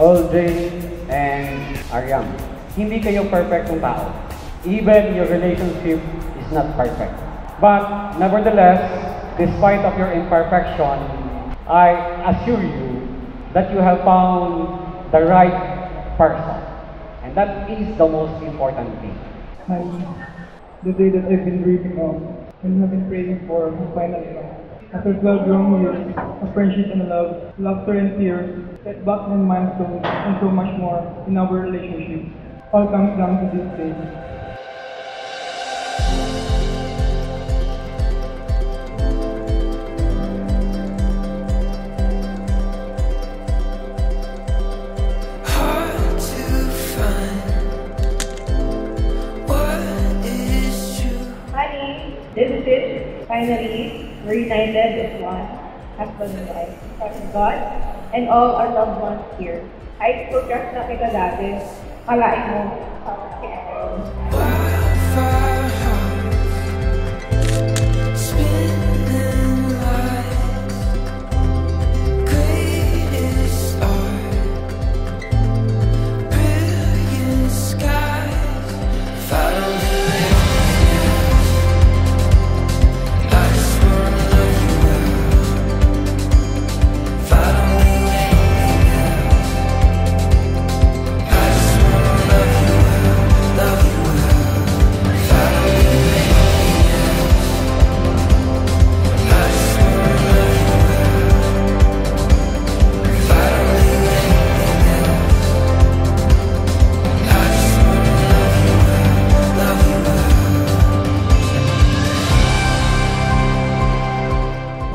Aldrin and Ariam. Hindi kayo perfectong tao. Even your relationship is not perfect. But nevertheless, despite of your imperfection, I assure you that you have found the right person. And that is the most important thing. Hi. The day that I've been dreaming of and have been praying for has finally come. After 12 long years of friendship and love, laughter and tears, setbacks and milestones, and so much more in our relationship, all comes down to this day. This is it. Finally, we're united as one, husband and wife, because of God and all our loved ones here. High school crush na kita dati. Kalain mo,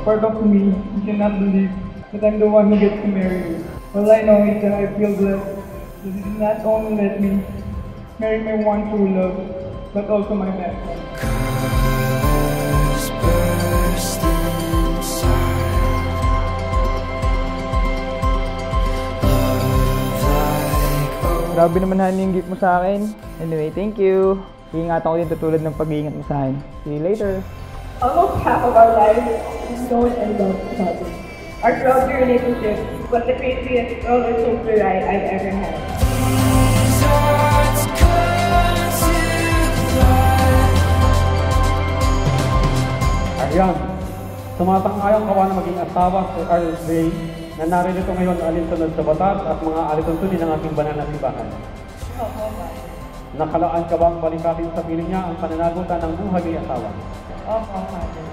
Part of me, you cannot believe that I'm the one who gets to marry you. All I know is that I feel blessed that you did not only let me marry my one true love, but also my best friend. Grabe naman honey yung gift mo sa akin. Anyway, thank you. Iingatan ko din tutulad ng pag-iingat mo sa akin. See you later. almost half of our lives is known and loved each other. Our 12-year relationship was the craziest roller coaster ride I've ever had. Ariam, sumatang-ayang ka ba na maging asawa sa Carl Ray na naririto ngayon alinsunod sa batas at mga alituntunin ng ating banal na simbahan? Opo, Nakalaan ka bang balikatin sa piling niya ang pananagutan ng buhay ni asawa? Opo, Father.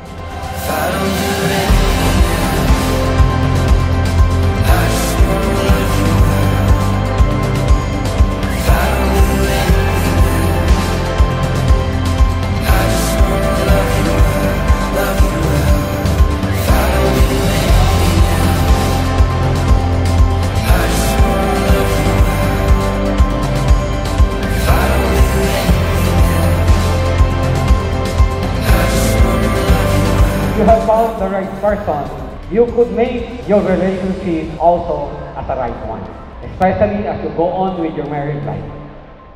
You have found the right person, you could make your relationship also as a right one, especially as you go on with your married life.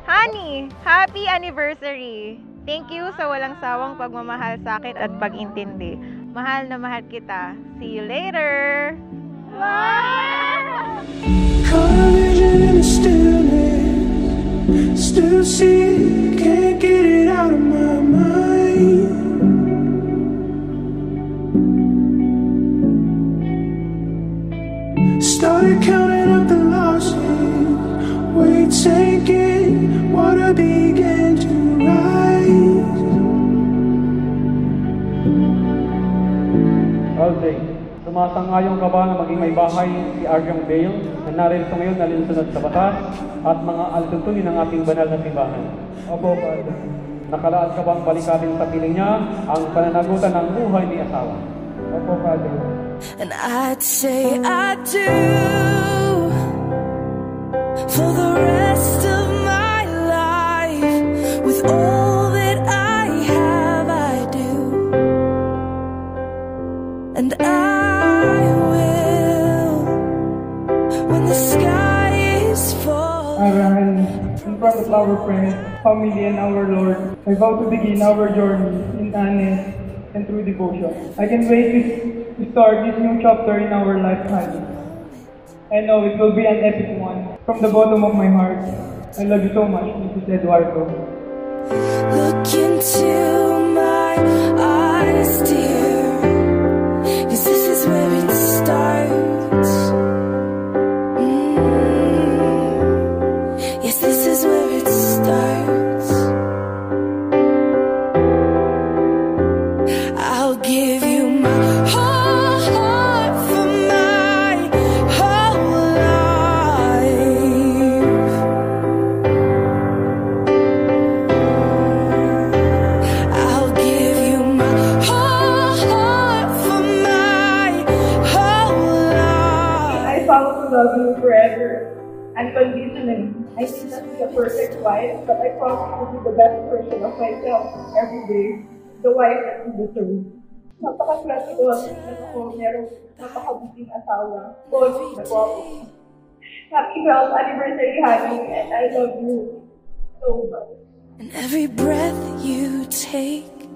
Honey, happy anniversary! Thank you sa walang sawang pagmamahal sa akin at pag-intindi. Mahal na mahal kita. See you later! Wow! Still see, can't get it out of my mind. Started counting up the losses, weight sinking, water began to rise. Aldrin, sumasang-ayon ka ba na maging may bahay si Ariam Dale na narito ngayon alinsunod sa batas at mga alituntunin ng ating banal na simbahan? Opo, Father. Nakalaan ka bang balikatin sa piling niya ang pananagutan ng buhay ni asawa? Opo, Father. And I'd say I do for the rest of my life. With all that I have, I do. And I will when the sky is falling. Aral, in front of our friends, family, and our Lord, I vow to begin our journey in honest and true devotion. I can wait to start this new chapter in our lifetime. I know it will be an epic one. From the bottom of my heart, I love you so much, Mrs. Eduardo. Look into my eyes, dear, 'cause this is where it starts. Yes, this is where it starts. I'll give you my whole heart for my whole life. I'll give you my whole heart for my whole life. I vow to love you forever, unconditionally. I may not be a perfect wife, but I promise to be the best version of myself every day. The wife that you deserve. Napakaswerte ko na ako merong napakabuting asawa. Both na gwapo. Happy 12th anniversary, honey, and I love you so much. And every breath you take,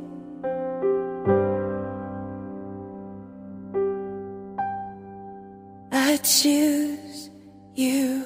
I choose you.